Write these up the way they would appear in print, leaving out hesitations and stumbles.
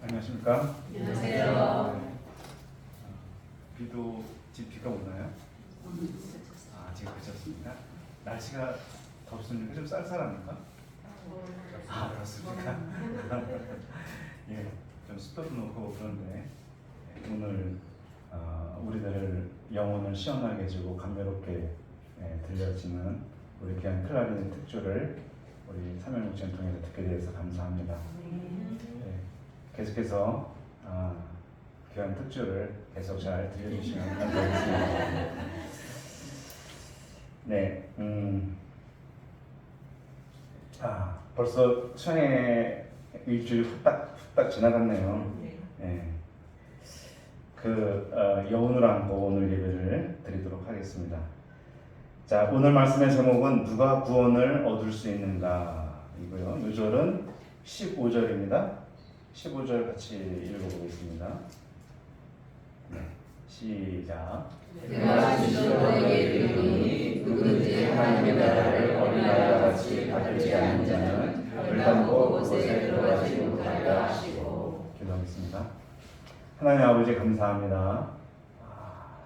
안녕하십니까? 안녕하세요. 비도 비가 오나요? 아직 그쳤습니다. 날씨가 덥습니까? 좀 쌀쌀합니까? 그렇습니까? 예, 좀 습도도 높고 그런데 오늘 우리들을 영혼을 시원하게 해주고 감미롭게 들려지는 우리 귀한 클라리넷 특조를 우리 삼일목장 통해서 듣게 되어서 감사합니다. 계속해서 귀한 특조를 계속 잘 들려주시면 감사하겠습니다. 네, 벌써 수양의 일주일 후딱 지나갔네요. 네. 여운을 안고 오늘 예배를 드리도록 하겠습니다. 자, 오늘 말씀의 제목은 누가 구원을 얻을 수 있는가 이고요. 요절은 15절입니다. 15절 같이 읽어보겠습니다. 네, 시작. 내가 주시는 너에게 이르노니 누구든지 하나님의 나라를 어린아이와 같이 받지 않는 자는 결단코 그곳에 들어가지 못하리라 하시고. 기도하겠습니다. 하나님 아버지 감사합니다.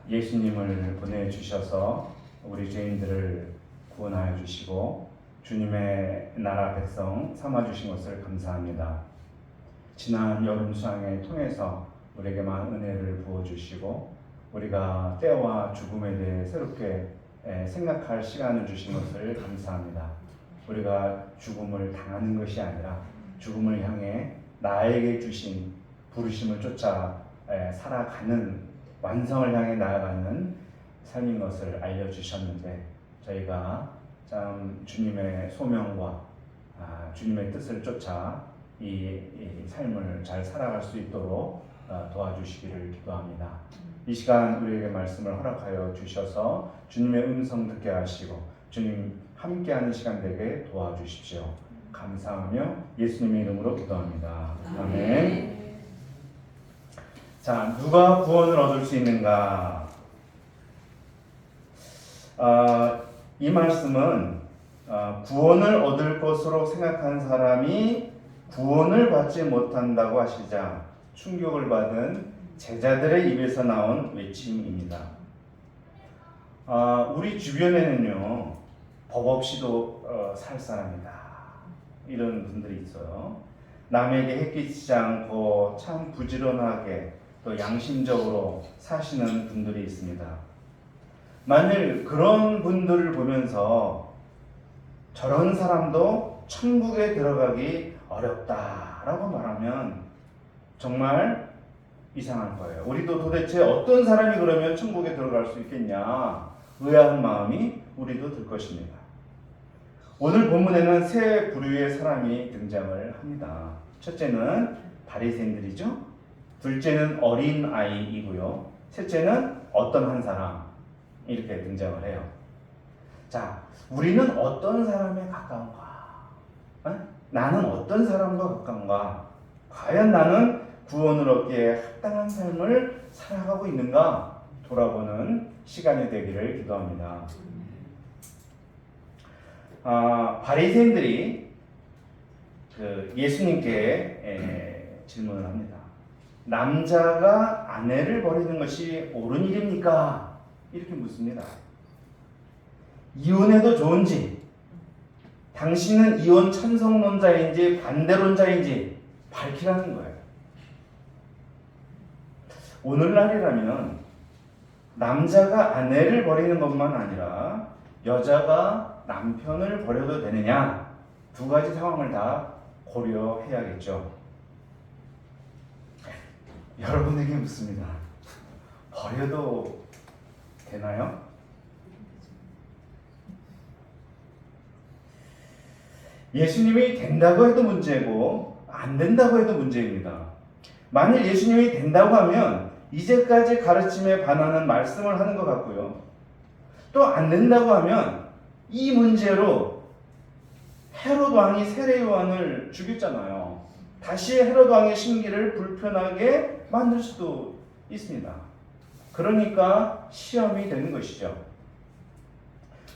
예수님을 보내주셔서 우리 죄인들을 구원하여 주시고 주님의 나라 백성 삼아주신 것을 감사합니다. 지난 여름 수양회 통해서 우리에게 많은 은혜를 부어주시고 우리가 때와 죽음에 대해 새롭게 생각할 시간을 주신 것을 감사합니다. 우리가 죽음을 당하는 것이 아니라 죽음을 향해 나에게 주신 부르심을 쫓아 살아가는 완성을 향해 나아가는 삶인 것을 알려주셨는데 저희가 참 주님의 소명과 주님의 뜻을 쫓아 이 삶을 잘 살아갈 수 있도록 도와주시기를 기도합니다. 이 시간 우리에게 말씀을 허락하여 주셔서 주님의 음성 듣게 하시고 주님 함께하는 시간 되게 도와주십시오. 감사하며 예수님의 이름으로 기도합니다. 아멘. 자, 누가 구원을 얻을 수 있는가? 이 말씀은 구원을 얻을 것으로 생각한 사람이 구원을 받지 못한다고 하시자 충격을 받은 제자들의 입에서 나온 외침입니다. 우리 주변에는요, 법 없이도 살 사람이다 이런 분들이 있어요. 남에게 해끼치지 않고 참 부지런하게 또 양심적으로 사시는 분들이 있습니다. 만일 그런 분들을 보면서 저런 사람도 천국에 들어가기 어렵다라고 말하면 정말 이상할 거예요. 우리도 도대체 어떤 사람이 그러면 천국에 들어갈 수 있겠냐 의아한 마음이 우리도 들 것입니다. 오늘 본문에는 세 부류의 사람이 등장을 합니다. 첫째는 바리새인들이죠. 둘째는 어린 아이이고요. 셋째는 어떤 한 사람 이렇게 등장을 해요. 자, 우리는 어떤 사람에 가까운가? 나는 어떤 사람과 가까운가? 과연 나는 구원을 얻기에 합당한 삶을 살아가고 있는가? 돌아보는 시간이 되기를 기도합니다. 바리새인들이 예수님께 질문을 합니다. 남자가 아내를 버리는 것이 옳은 일입니까? 이렇게 묻습니다. 이혼해도 좋은지, 당신은 이혼 찬성론자인지 반대론자인지 밝히라는 거예요. 오늘날이라면 남자가 아내를 버리는 것만 아니라 여자가 남편을 버려도 되느냐 두 가지 상황을 다 고려해야겠죠. 여러분에게 묻습니다. 버려도 되나요? 예수님이 된다고 해도 문제고 안 된다고 해도 문제입니다. 만일 예수님이 된다고 하면 이제까지 가르침에 반하는 말씀을 하는 것 같고요. 또 안 된다고 하면 이 문제로 헤롯 왕이 세례 요한을 죽였잖아요. 다시 헤롯 왕의 심기를 불편하게 만들 수도 있습니다. 그러니까 시험이 되는 것이죠.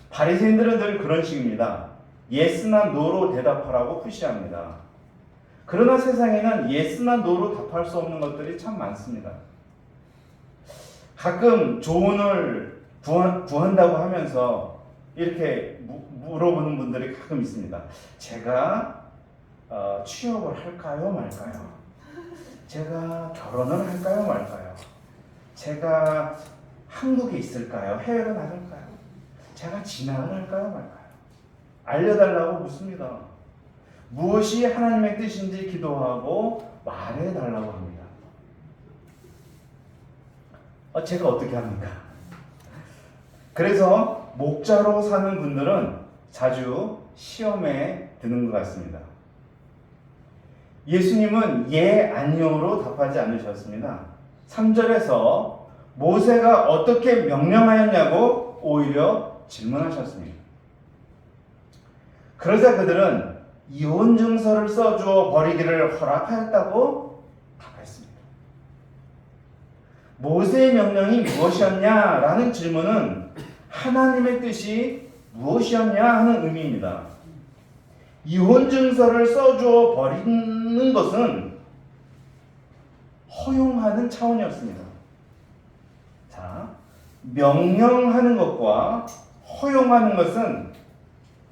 바리새인들은 늘 그런 식입니다. 예스나 노로 대답하라고 푸시합니다. 그러나 세상에는 예스나 노로 답할 수 없는 것들이 참 많습니다. 가끔 조언을 구한다고 하면서 이렇게 물어보는 분들이 가끔 있습니다. 제가 취업을 할까요 말까요? 제가 결혼을 할까요 말까요? 제가 한국에 있을까요? 해외로 나갈까요? 제가 진학을 할까요 말까요? 알려달라고 묻습니다. 무엇이 하나님의 뜻인지 기도하고 말해달라고 합니다. 제가 어떻게 합니까? 그래서 목자로 사는 분들은 자주 시험에 드는 것 같습니다. 예수님은 예, 아니요로 답하지 않으셨습니다. 3절에서 모세가 어떻게 명령하였냐고 오히려 질문하셨습니다. 그러자 그들은 이혼 증서를 써주어 버리기를 허락하였다고 답했습니다. 모세의 명령이 무엇이었냐라는 질문은 하나님의 뜻이 무엇이었냐 하는 의미입니다. 이혼 증서를 써주어 버리는 것은 허용하는 차원이었습니다. 자, 명령하는 것과 허용하는 것은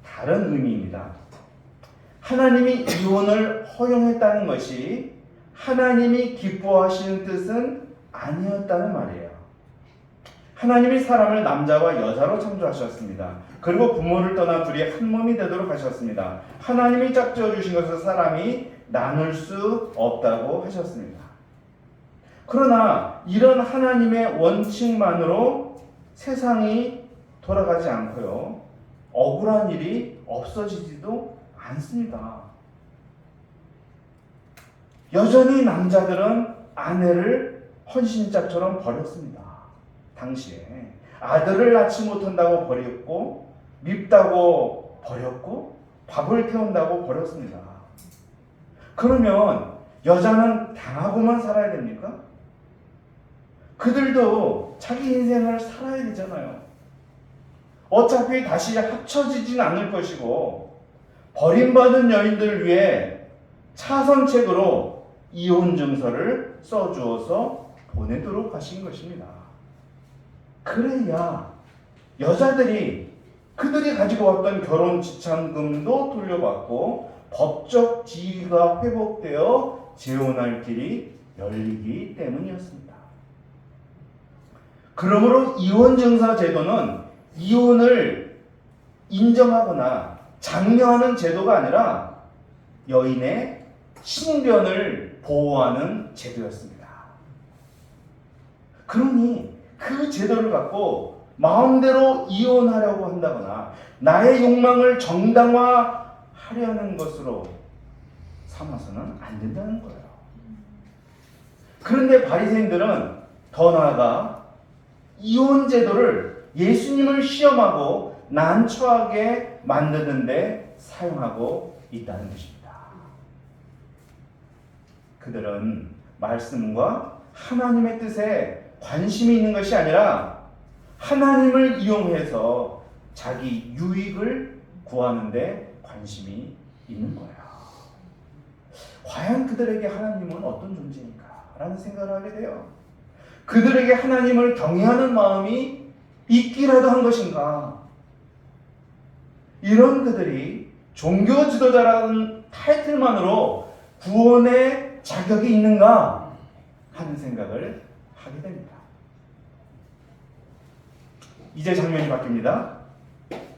다른 의미입니다. 하나님이 이혼을 허용했다는 것이 하나님이 기뻐하시는 뜻은 아니었다는 말이에요. 하나님이 사람을 남자와 여자로 창조하셨습니다. 그리고 부모를 떠나 둘이 한 몸이 되도록 하셨습니다. 하나님이 짝지어 주신 것을 사람이 나눌 수 없다고 하셨습니다. 그러나 이런 하나님의 원칙만으로 세상이 돌아가지 않고요. 억울한 일이 없어지지도 않습니다. 여전히 남자들은 아내를 헌신짝처럼 버렸습니다. 당시에 아들을 낳지 못한다고 버렸고, 밉다고 버렸고, 밥을 태운다고 버렸습니다. 그러면 여자는 당하고만 살아야 됩니까? 그들도 자기 인생을 살아야 되잖아요. 어차피 다시 합쳐지진 않을 것이고, 버림받은 여인들을 위해 차선책으로 이혼 증서를 써주어서 보내도록 하신 것입니다. 그래야 여자들이 그들이 가지고 왔던 결혼 지참금도 돌려받고 법적 지위가 회복되어 재혼할 길이 열리기 때문이었습니다. 그러므로 이혼 증서 제도는 이혼을 인정하거나 장려하는 제도가 아니라 여인의 신변을 보호하는 제도였습니다. 그러니 그 제도를 갖고 마음대로 이혼하려고 한다거나 나의 욕망을 정당화하려는 것으로 삼아서는 안 된다는 거예요. 그런데 바리새인들은 더 나아가 이혼 제도를 예수님을 시험하고 난처하게 만드는 데 사용하고 있다는 것입니다. 그들은 말씀과 하나님의 뜻에 관심이 있는 것이 아니라 하나님을 이용해서 자기 유익을 구하는 데 관심이 있는 거야. 과연 그들에게 하나님은 어떤 존재인가? 라는 생각을 하게 돼요. 그들에게 하나님을 경외하는 마음이 있기라도 한 것인가? 이런 그들이 종교 지도자라는 타이틀만으로 구원의 자격이 있는가? 하는 생각을 하게 됩니다. 이제 장면이 바뀝니다.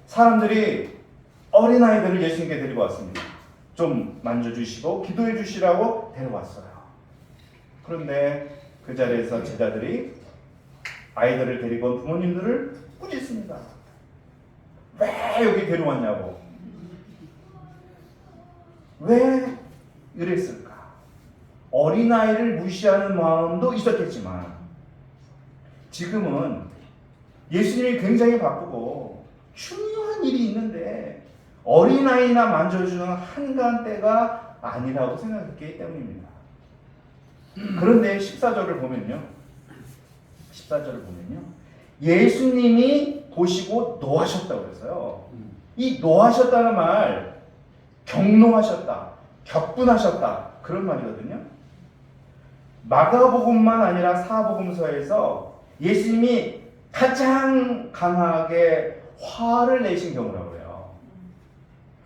사람들이 어린아이들을 예수님께 데리고 왔습니다. 좀 만져주시고 기도해 주시라고 데려왔어요. 그런데 그 자리에서 제자들이 아이들을 데리고 온 부모님들을 꾸짖습니다. 왜 여기 데려왔냐고. 왜 이랬을까? 어린아이를 무시하는 마음도 있었겠지만 지금은 예수님이 굉장히 바쁘고 중요한 일이 있는데 어린아이나 만져주는 한가한 때가 아니라고 생각했기 때문입니다. 그런데 14절을 보면요. 예수님이 보시고 노하셨다고 그랬어요. 이 노하셨다는 말, 경노하셨다, 격분하셨다, 그런 말이거든요. 마가복음만 아니라 사복음서에서 예수님이 가장 강하게 화를 내신 경우라고 해요.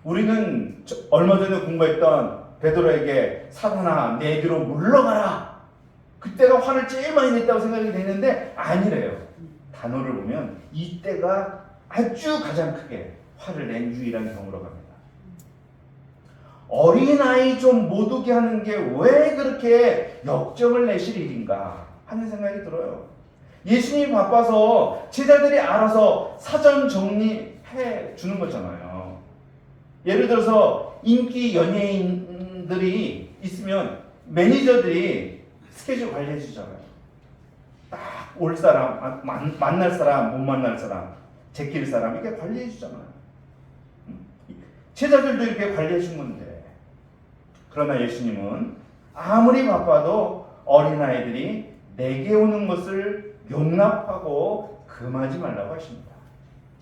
우리는 얼마 전에 공부했던 베드로에게 사탄아 내 뒤로 물러가라. 그때가 화를 제일 많이 냈다고 생각이 되는데 아니래요. 단어를 보면 이때가 아주 가장 크게 화를 낸 유일한 경우라고 합니다. 어린아이 좀 못 오게 하는 게 왜 그렇게 역정을 내실 일인가 하는 생각이 들어요. 예수님이 바빠서 제자들이 알아서 사전 정리해 주는 거잖아요. 예를 들어서 인기 연예인들이 있으면 매니저들이 스케줄 관리해 주잖아요. 딱 올 사람, 만날 사람, 못 만날 사람, 제낄 사람 이렇게 관리해 주잖아요. 제자들도 이렇게 관리해 준 건데, 그러나 예수님은 아무리 바빠도 어린아이들이 내게 오는 것을 용납하고 금하지 말라고 하십니다.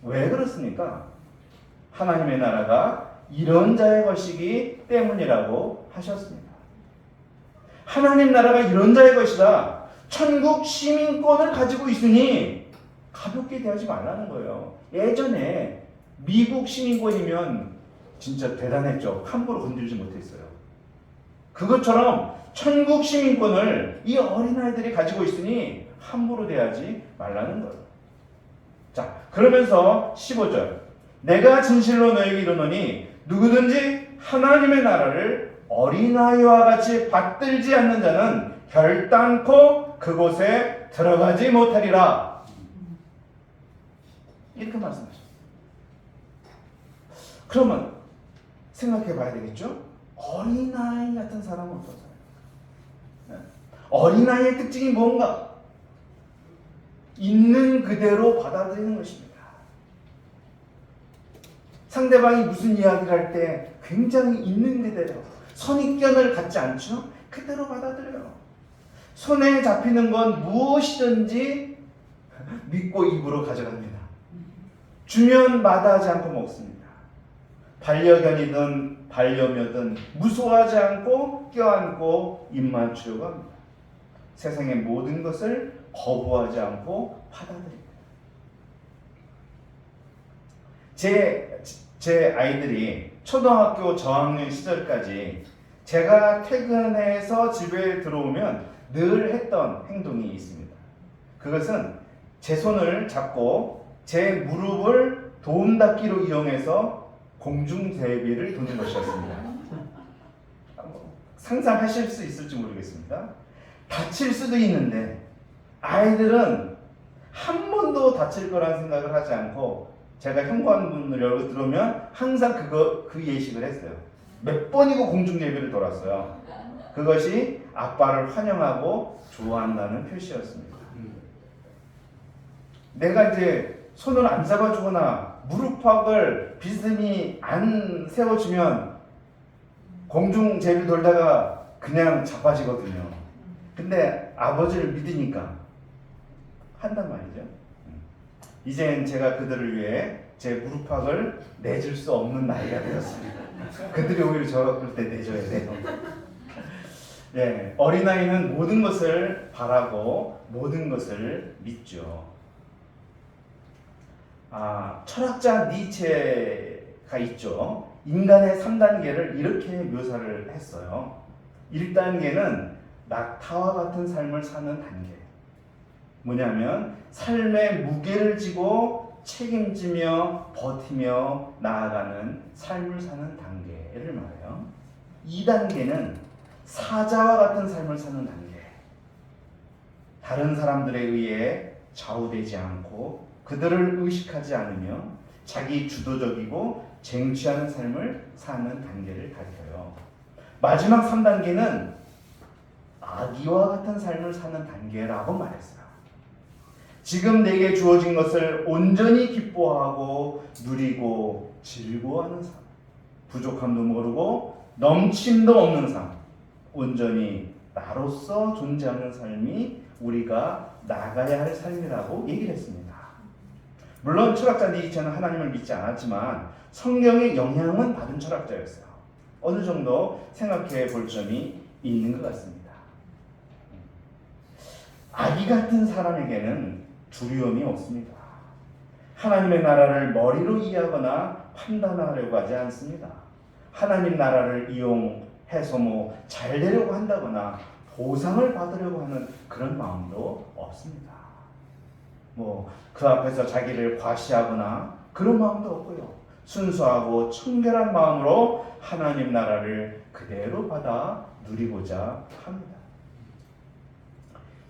왜 그렇습니까? 하나님의 나라가 이런 자의 것이기 때문이라고 하셨습니다. 하나님 나라가 이런 자의 것이다. 천국 시민권을 가지고 있으니 가볍게 대하지 말라는 거예요. 예전에 미국 시민권이면 진짜 대단했죠. 함부로 건들지 못했어요. 그것처럼 천국 시민권을 이 어린아이들이 가지고 있으니 함부로 대하지 말라는 거예요. 자, 그러면서 15절. 내가 진실로 너에게 이르노니 누구든지 하나님의 나라를 어린아이와 같이 받들지 않는 자는 결단코 그곳에 들어가지 못하리라. 이렇게 말씀하셨어요. 그러면 생각해 봐야 되겠죠? 어린아이 같은 사람은 어떤 사람입니까? 어린아이의 특징이 뭔가? 있는 그대로 받아들이는 것입니다. 상대방이 무슨 이야기를 할 때 굉장히 있는 그대로 선입견을 갖지 않죠? 그대로 받아들여요. 손에 잡히는 건 무엇이든지 믿고 입으로 가져갑니다. 주면 마다하지 않고 먹습니다. 반려견이든 반려묘든 무서워하지 않고 껴안고 입 맞추려고 합니다. 세상의 모든 것을 거부하지 않고 받아들입니다. 제 아이들이 초등학교 저학년 시절까지 제가 퇴근해서 집에 들어오면 늘 했던 행동이 있습니다. 그것은 제 손을 잡고 제 무릎을 도움닫기로 이용해서 공중제비를 도는 것이었습니다. 상상하실 수 있을지 모르겠습니다. 다칠 수도 있는데 아이들은 한 번도 다칠 거라는 생각을 하지 않고 제가 현관문을 열고 들어오면 항상 그 예식을 했어요. 몇 번이고 공중제비를 돌았어요. 그것이 아빠를 환영하고 좋아한다는 표시였습니다. 내가 이제 손을 안 잡아주거나 무릎팍을 비스듬히 안 세워주면 공중제비 돌다가 그냥 자빠지거든요. 근데 아버지를 믿으니까 한단 말이죠. 이젠 제가 그들을 위해 제 무릎팍을 내줄 수 없는 나이가 되었습니다. 그들이 오히려 저럴 때 내줘야 돼요. 네, 어린아이는 모든 것을 바라고 모든 것을 믿죠. 철학자 니체가 있죠. 인간의 3단계를 이렇게 묘사를 했어요. 1단계는 낙타와 같은 삶을 사는 단계. 뭐냐면 삶의 무게를 지고 책임지며 버티며 나아가는 삶을 사는 단계를 말해요. 2단계는 사자와 같은 삶을 사는 단계. 다른 사람들에 의해 좌우되지 않고 그들을 의식하지 않으며 자기 주도적이고 쟁취하는 삶을 사는 단계를 가리켜요. 마지막 3단계는 아기와 같은 삶을 사는 단계라고 말했어요. 지금 내게 주어진 것을 온전히 기뻐하고 누리고 즐거워하는 삶. 부족함도 모르고 넘침도 없는 삶. 온전히 나로서 존재하는 삶이 우리가 나가야 할 삶이라고 얘기를 했습니다. 물론 철학자 니체는 하나님을 믿지 않았지만 성경의 영향은 받은 철학자였어요. 어느 정도 생각해 볼 점이 있는 것 같습니다. 아기 같은 사람에게는 두려움이 없습니다. 하나님의 나라를 머리로 이해하거나 판단하려고 하지 않습니다. 하나님 나라를 이용해서 잘 되려고 한다거나 보상을 받으려고 하는 그런 마음도 없습니다. 그 앞에서 자기를 과시하거나 그런 마음도 없고요. 순수하고 청결한 마음으로 하나님 나라를 그대로 받아 누리고자 합니다.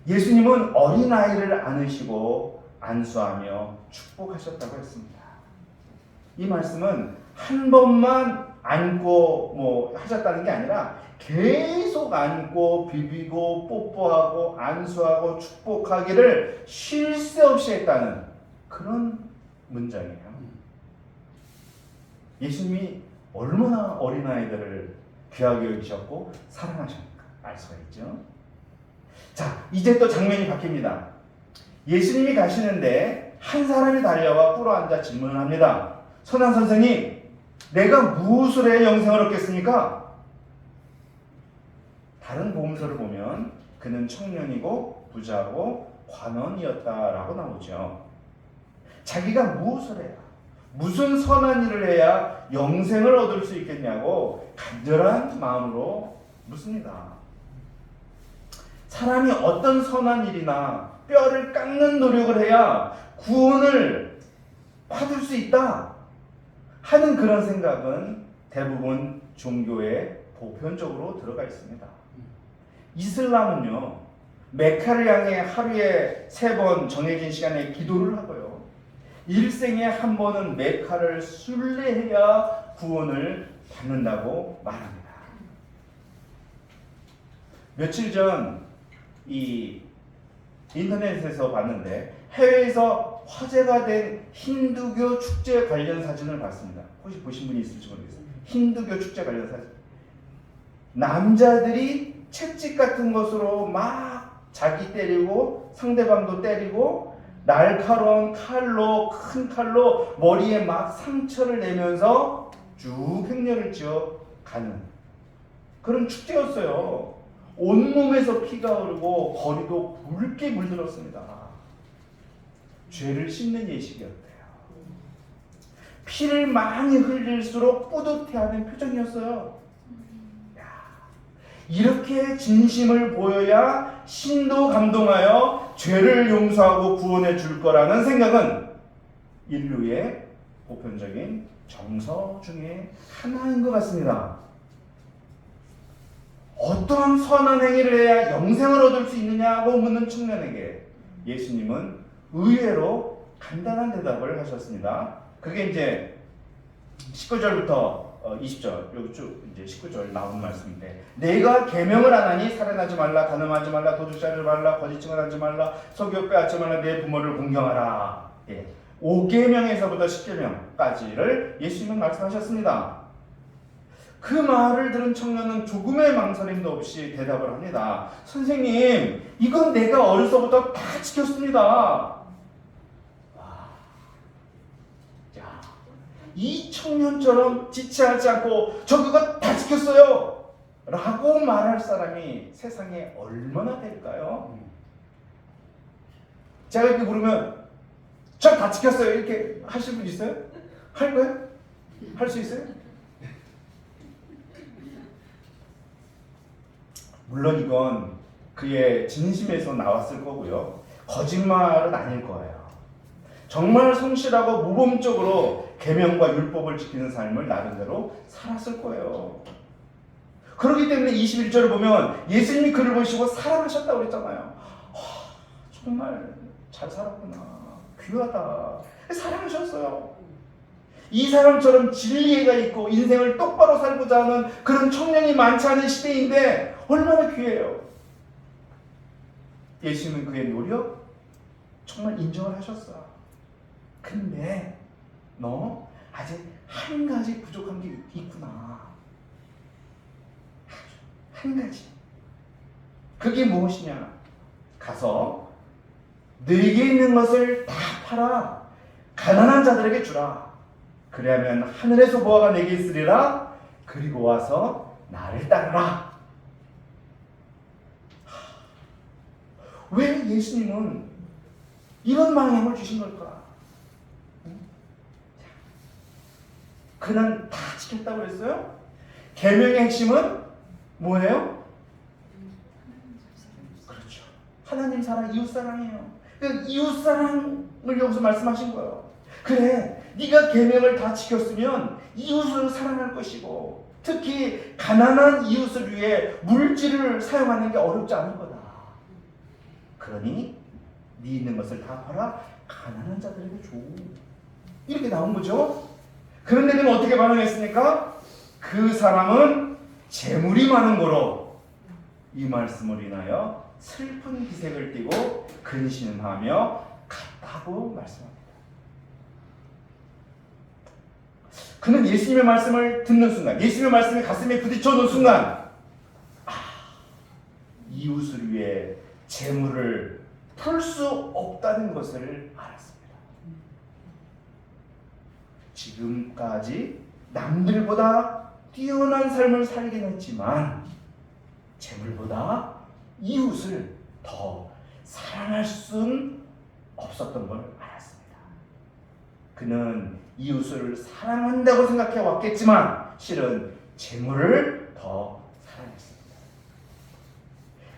예수님은 어린아이를 안으시고 안수하며 축복하셨다고 했습니다. 이 말씀은 한 번만 안고 하셨다는 게 아니라 계속 안고 비비고 뽀뽀하고 안수하고 축복하기를 쉴 새 없이 했다는 그런 문장이에요. 예수님이 얼마나 어린아이들을 귀하게 여기셨고 사랑하셨는가 알 수가 있죠. 자, 이제 또 장면이 바뀝니다. 예수님이 가시는데 한 사람이 달려와 꿇어앉아 질문을 합니다. 선한 선생님, 내가 무엇을 해야 영생을 얻겠습니까? 다른 복음서를 보면 그는 청년이고 부자고 관원이었다라고 나오죠. 자기가 무엇을 해야, 무슨 선한 일을 해야 영생을 얻을 수 있겠냐고 간절한 마음으로 묻습니다. 사람이 어떤 선한 일이나 뼈를 깎는 노력을 해야 구원을 받을 수 있다 하는 그런 생각은 대부분 종교에 보편적으로 들어가 있습니다. 이슬람은요, 메카를 향해 하루에 3번 정해진 시간에 기도를 하고요, 일생에 한 번은 메카를 순례해야 구원을 받는다고 말합니다. 며칠 전 이 인터넷에서 봤는데 해외에서 화제가 된 힌두교 축제 관련 사진을 봤습니다. 혹시 보신 분이 있을지 모르겠어요. 힌두교 축제 관련 사진. 남자들이 채찍 같은 것으로 막 자기 때리고 상대방도 때리고 날카로운 칼로, 큰 칼로 머리에 막 상처를 내면서 쭉 행렬을 지어 가는 그런 축제였어요. 온몸에서 피가 흐르고 거리도 붉게 물들었습니다. 죄를 씻는 예식이었대요. 피를 많이 흘릴수록 뿌듯해하는 표정이었어요. 이렇게 진심을 보여야 신도 감동하여 죄를 용서하고 구원해 줄 거라는 생각은 인류의 보편적인 정서 중에 하나인 것 같습니다. 어떤 선한 행위를 해야 영생을 얻을 수 있느냐고 묻는 청년에게 예수님은 의외로 간단한 대답을 하셨습니다. 그게 이제 19절부터 20절, 여기 쭉 이제 19절 나온 말씀인데, 내가 계명을 안 하니 살인하지 말라, 간음하지 말라, 도둑질하지 말라, 거짓 증언하지 말라, 속여 빼앗지 말라, 내 부모를 공경하라. 5계명에서부터 10계명까지를 예수님은 말씀하셨습니다. 그 말을 들은 청년은 조금의 망설임도 없이 대답을 합니다. 선생님, 이건 내가 어려서부터 다 지켰습니다. 이 청년처럼 지체하지 않고 저 그거 다 지켰어요 라고 말할 사람이 세상에 얼마나 될까요? 제가 이렇게 물으면 저 다 지켰어요 이렇게 하실 분 있어요? 할 거예요? 할 수 있어요? 물론 이건 그의 진심에서 나왔을 거고요, 거짓말은 아닐 거예요. 정말 성실하고 모범적으로 계명과 율법을 지키는 삶을 나름대로 살았을 거예요. 그렇기 때문에 21절을 보면 예수님이 그를 보시고 사랑하셨다고 그랬잖아요. 정말 잘 살았구나, 귀하다, 사랑하셨어요. 이 사람처럼 진리가 있고 인생을 똑바로 살고자 하는 그런 청년이 많지 않은 시대인데 얼마나 귀해요. 예수님은 그의 노력 정말 인정을 하셨어요. 근데 너 아직 한 가지 부족한 게 있구나. 한 가지. 그게 무엇이냐? 가서 너에게 있는 것을 다 팔아 가난한 자들에게 주라. 그래야면 하늘에서 보화가 내게 있으리라. 그리고 와서 나를 따르라. 왜 예수님은 이런 망령을 주신 걸까? 그는 다 지켰다고 그랬어요? 계명의 핵심은 뭐예요? 그렇죠. 하나님 사랑, 이웃 사랑이에요. 그 이웃 사랑을 여기서 말씀하신 거예요. 그래, 네가 계명을 다 지켰으면 이웃을 사랑할 것이고, 특히 가난한 이웃을 위해 물질을 사용하는 게 어렵지 않을 거다. 그러니 네 있는 것을 다 팔아 가난한 자들에게 줘. 이렇게 나온 거죠. 그런데 그는 어떻게 반응했습니까? 그 사람은 재물이 많은 거로 이 말씀을 인하여 슬픈 기색을 띠고 근심하며 갔다고 말씀합니다. 그는 예수님의 말씀을 듣는 순간, 예수님의 말씀이 가슴에 부딪혀오는 순간, 이웃을 위해 재물을 풀 수 없다는 것을 알았습니다. 지금까지 남들보다 뛰어난 삶을 살긴 했지만 재물보다 이웃을 더 사랑할 수는 없었던 걸 알았습니다. 그는 이웃을 사랑한다고 생각해 왔겠지만 실은 재물을 더 사랑했습니다.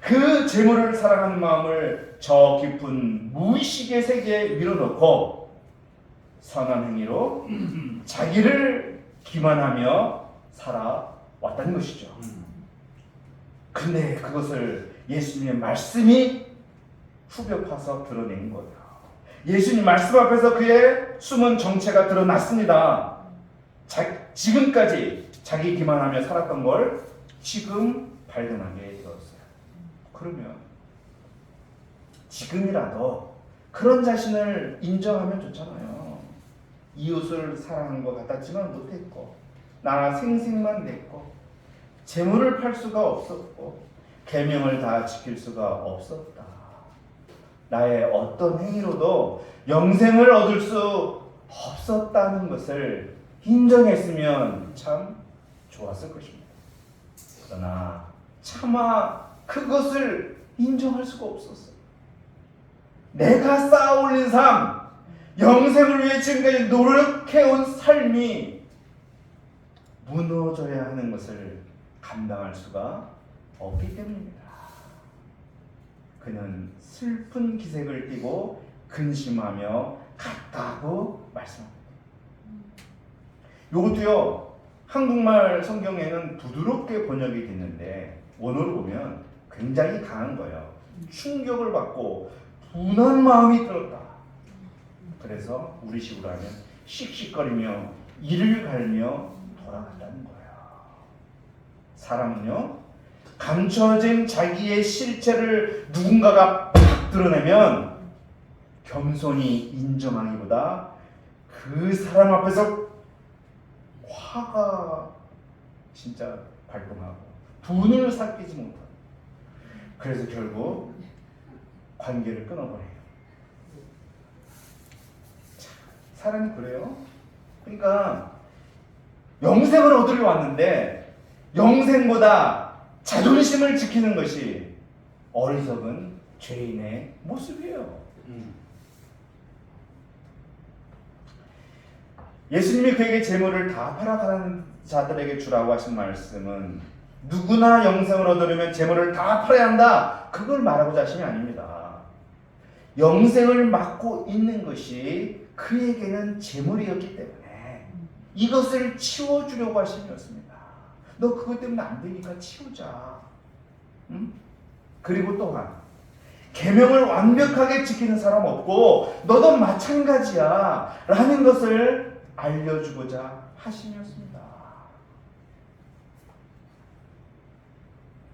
그 재물을 사랑하는 마음을 저 깊은 무의식의 세계에 밀어넣고 선한 행위로 자기를 기만하며 살아왔다는 것이죠. 근데 그것을 예수님의 말씀이 후벼 파서 드러낸 거예요. 예수님 말씀 앞에서 그의 숨은 정체가 드러났습니다. 지금까지 자기 기만하며 살았던 걸 지금 발견하게 되었어요. 그러면 지금이라도 그런 자신을 인정하면 좋잖아요. 이웃을 사랑하는 것 같았지만 못했고, 나 생색만 냈고, 재물을 팔 수가 없었고, 계명을 다 지킬 수가 없었다. 나의 어떤 행위로도 영생을 얻을 수 없었다는 것을 인정했으면 참 좋았을 것입니다. 그러나 차마 그것을 인정할 수가 없었어요. 내가 쌓아올린 삶, 영생을 위해 지금까지 노력해온 삶이 무너져야 하는 것을 감당할 수가 없기 때문입니다. 그는 슬픈 기색을 띠고 근심하며 갔다고 말씀합니다. 이것도요, 한국말 성경에는 부드럽게 번역이 됐는데 원어를 보면 굉장히 강한 거예요. 충격을 받고 분한 마음이 들었다. 그래서 우리식으로 하면 씩씩거리며 이를 갈며 돌아갔다는 거예요. 사람은요, 감춰진 자기의 실체를 누군가가 팍 드러내면 겸손히 인정하기보다 그 사람 앞에서 화가 진짜 발동하고 분을 삭히지 못하고, 그래서 결국 관계를 끊어버려요. 사람이 그래요. 그러니까 영생을 얻으려 왔는데 영생보다 자존심을 지키는 것이 어리석은 죄인의 모습이에요. 예수님이 그에게 재물을 다 팔아가는 자들에게 주라고 하신 말씀은 누구나 영생을 얻으려면 재물을 다 팔아야 한다, 그걸 말하고자 하심이 아닙니다. 영생을 맡고 있는 것이 그에게는 재물이었기 때문에 이것을 치워주려고 하심이었습니다. 너 그것 때문에 안 되니까 치우자. 응? 그리고 또한 계명을 완벽하게 지키는 사람 없고 너도 마찬가지야 라는 것을 알려주고자 하심이었습니다.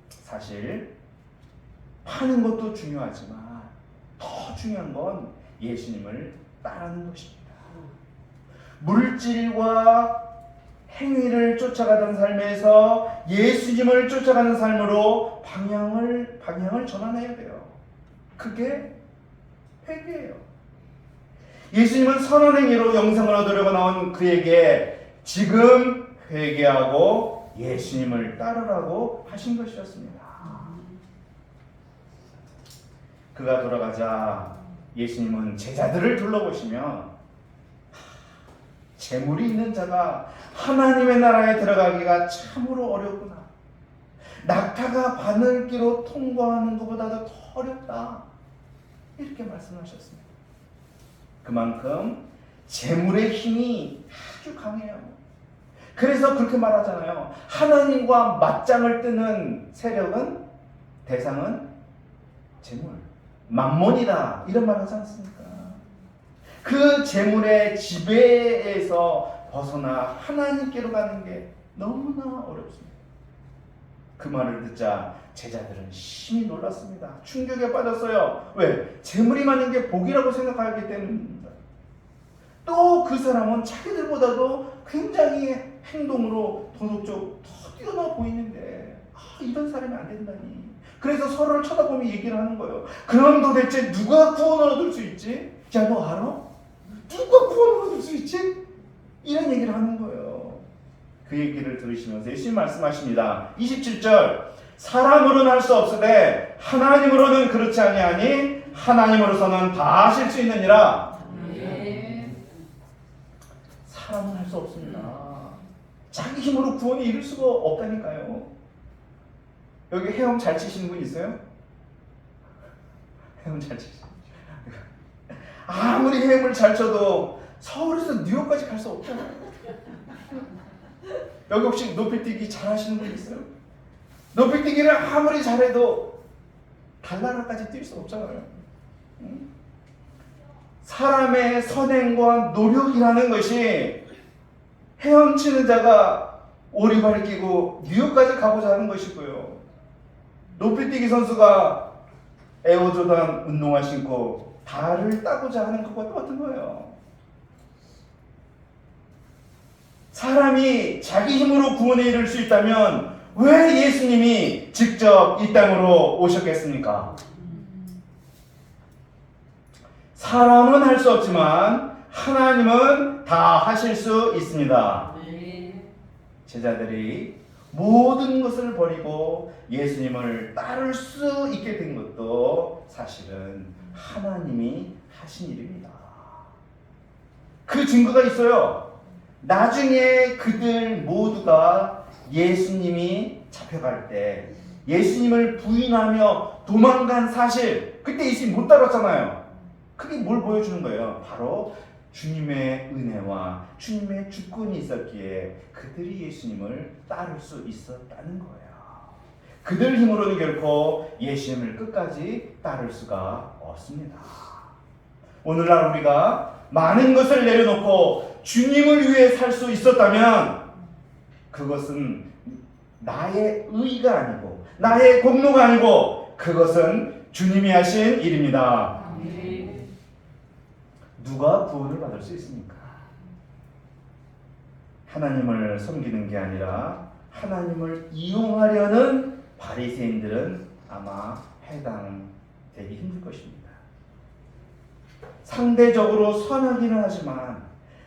사실 파는 것도 중요하지만 더 중요한 건 예수님을 따르는 것입니다. 물질과 행위를 쫓아가던 삶에서 예수님을 쫓아가는 삶으로 방향을 전환해야 돼요. 그게 회개예요. 예수님은 선한 행위로 영생을 얻으려고 나온 그에게 지금 회개하고 예수님을 따르라고 하신 것이었습니다. 그가 돌아가자 예수님은 제자들을 둘러보시며 재물이 있는 자가 하나님의 나라에 들어가기가 참으로 어렵구나. 낙타가 바늘기로 통과하는 것보다도 더 어렵다. 이렇게 말씀하셨습니다. 그만큼 재물의 힘이 아주 강해요. 그래서 그렇게 말하잖아요. 하나님과 맞짱을 뜨는 세력은, 대상은 재물, 만몬이다, 이런 말 하지 않습니까? 그 재물의 지배에서 벗어나 하나님께로 가는 게 너무나 어렵습니다. 그 말을 듣자 제자들은 심히 놀랐습니다. 충격에 빠졌어요. 왜? 재물이 많은 게 복이라고 생각하기 때문입니다. 또 그 사람은 자기들보다도 굉장히 행동으로 도덕적으로 더 뛰어나 보이는데 이런 사람이 안 된다니. 그래서 서로를 쳐다보며 얘기를 하는 거예요. 그럼 도대체 누가 구원을 얻을 수 있지? 야, 너 알아? 누가 구원을 얻을 수 있지? 이런 얘기를 하는 거예요. 그 얘기를 들으시면서 예수님 말씀하십니다. 27절, 사람으로는 할 수 없으되 하나님으로는 그렇지 아니하니 하나님으로서는 다 하실 수 있느니라. 사람은 할 수 없습니다. 자기 힘으로 구원에 이룰 수가 없다니까요. 여기 헤엄 잘 치시는 분 있어요? 헤엄 잘 치시는 분. 아무리 헤엄을 잘 쳐도 서울에서 뉴욕까지 갈 수 없잖아요. 여기 혹시 높이뛰기 잘 하시는 분 있어요? 높이뛰기를 아무리 잘해도 달나라까지 뛸 수 없잖아요. 사람의 선행과 노력이라는 것이 헤엄치는 자가 오리발을 끼고 뉴욕까지 가보자 하는 것이고요. 높이뛰기 선수가 에어조단 운동화 신고 달을 따고자 하는 것과 똑같은 거예요. 사람이 자기 힘으로 구원에 이를 수 있다면 왜 예수님이 직접 이 땅으로 오셨겠습니까? 사람은 할 수 없지만 하나님은 다 하실 수 있습니다. 제자들이 모든 것을 버리고 예수님을 따를 수 있게 된 것도 사실은 하나님이 하신 일입니다. 그 증거가 있어요. 나중에 그들 모두가 예수님이 잡혀갈 때 예수님을 부인하며 도망간 사실, 그때 예수님 못 따랐잖아요. 그게 뭘 보여주는 거예요? 바로 주님의 은혜와 주님의 주권이 있었기에 그들이 예수님을 따를 수 있었다는 거예요. 그들 힘으로는 결코 예수님을 끝까지 따를 수가 없습니다. 오늘날 우리가 많은 것을 내려놓고 주님을 위해 살 수 있었다면 그것은 나의 의가 아니고 나의 공로가 아니고 그것은 주님이 하신 일입니다. 누가 구원을 받을 수 있습니까? 하나님을 섬기는 게 아니라 하나님을 이용하려는 바리새인들은 아마 해당되기 힘들 것입니다. 상대적으로 선하기는 하지만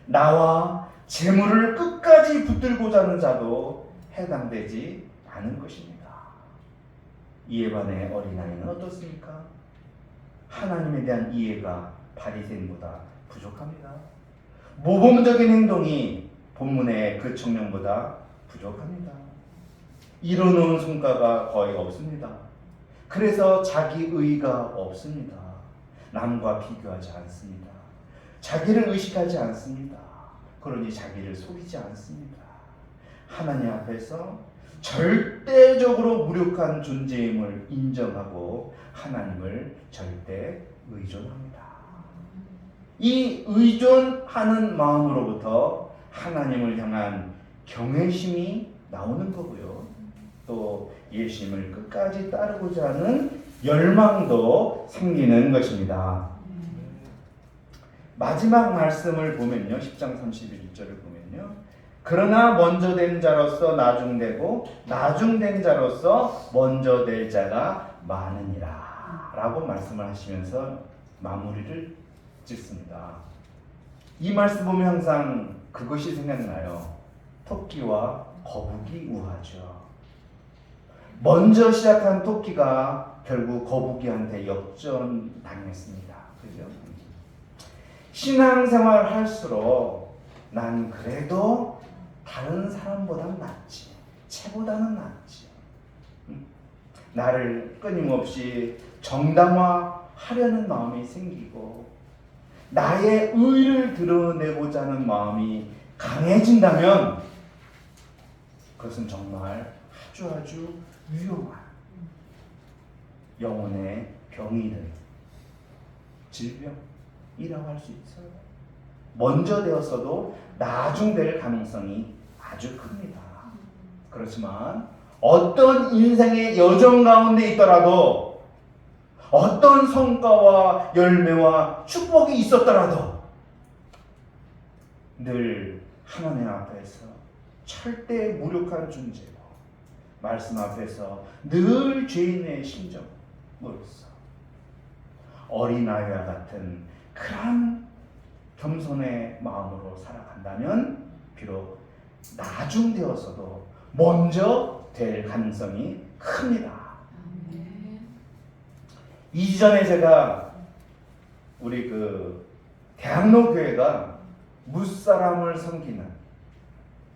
나와 재물을 끝까지 붙들고자 하는 자도 해당되지 않을 것입니다. 이에 반해 어린아이는 어떻습니까? 하나님에 대한 이해가 바리새인보다 부족합니다. 모범적인 행동이 본문의 그 청년보다 부족합니다. 이뤄놓은 성과가 거의 없습니다. 그래서 자기 의가 없습니다. 남과 비교하지 않습니다. 자기를 의식하지 않습니다. 그러니 자기를 속이지 않습니다. 하나님 앞에서 절대적으로 무력한 존재임을 인정하고 하나님을 절대 의존합니다. 이 의존하는 마음으로부터 하나님을 향한 경외심이 나오는 거고요. 또 예수님을 끝까지 따르고자 하는 열망도 생기는 것입니다. 마지막 말씀을 보면요. 10장 31절을 보면요. 그러나 먼저 된 자로서 나중되고 나중된 자로서 먼저 될 자가 많으니라 라고 말씀을 하시면서 마무리를 짓습니다. 이 말씀 보면 항상 그것이 생각나요. 토끼와 거북이 우화죠. 먼저 시작한 토끼가 결국 거북이한테 역전당했습니다. 그죠? 신앙생활 할수록 난 그래도 다른 사람보다는 낫지, 쟤보다는 낫지. 나를 끊임없이 정당화하려는 마음이 생기고 나의 의를 드러내고자 하는 마음이 강해진다면 그것은 정말 아주 위험한 영혼의 병이든 질병이라고 할 수 있어요. 먼저 되었어도 나중될 가능성이 아주 큽니다. 그렇지만 어떤 인생의 여정 가운데 있더라도 어떤 성과와 열매와 축복이 있었더라도 늘 하나님 앞에서 절대 무력한 존재고 말씀 앞에서 늘 죄인의 심정으로서 어린아이와 같은 그런 겸손의 마음으로 살아간다면 비록 나중되었어도 먼저 될 가능성이 큽니다. 이전에 제가 우리 대학로 교회가 무사람을 섬기는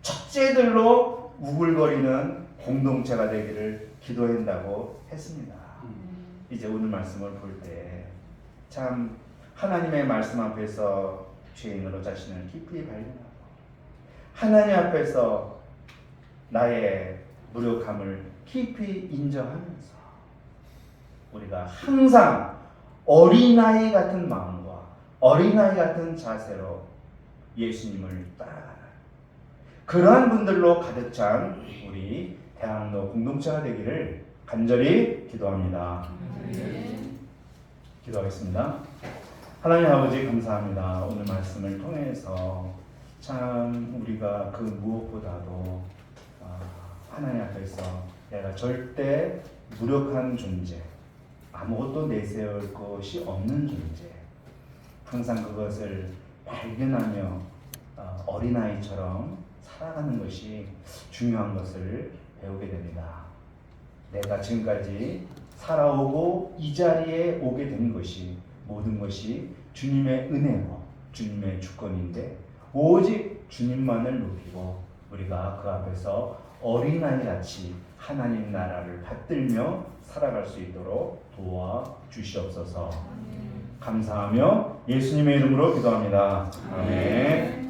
첫째들로 우글거리는 공동체가 되기를 기도한다고 했습니다. 이제 오늘 말씀을 볼 때 참 하나님의 말씀 앞에서 죄인으로 자신을 깊이 발견하고 하나님 앞에서 나의 무력함을 깊이 인정하면서 우리가 항상 어린아이 같은 마음과 어린아이 같은 자세로 예수님을 따라가는 그러한 분들로 가득 찬 우리 대학로 공동체가 되기를 간절히 기도합니다. 기도하겠습니다. 하나님 아버지 감사합니다. 오늘 말씀을 통해서 참 우리가 그 무엇보다도 하나님 앞에서 내가 절대 무력한 존재, 아무것도 내세울 것이 없는 존재, 항상 그것을 발견하며 어린아이처럼 살아가는 것이 중요한 것을 배우게 됩니다. 내가 지금까지 살아오고 이 자리에 오게 된 것이 모든 것이 주님의 은혜고 주님의 주권인데 오직 주님만을 높이고 우리가 그 앞에서 어린아이같이 하나님 나라를 받들며 살아갈 수 있도록 도와주시옵소서. 감사하며 예수님의 이름으로 기도합니다. 아멘.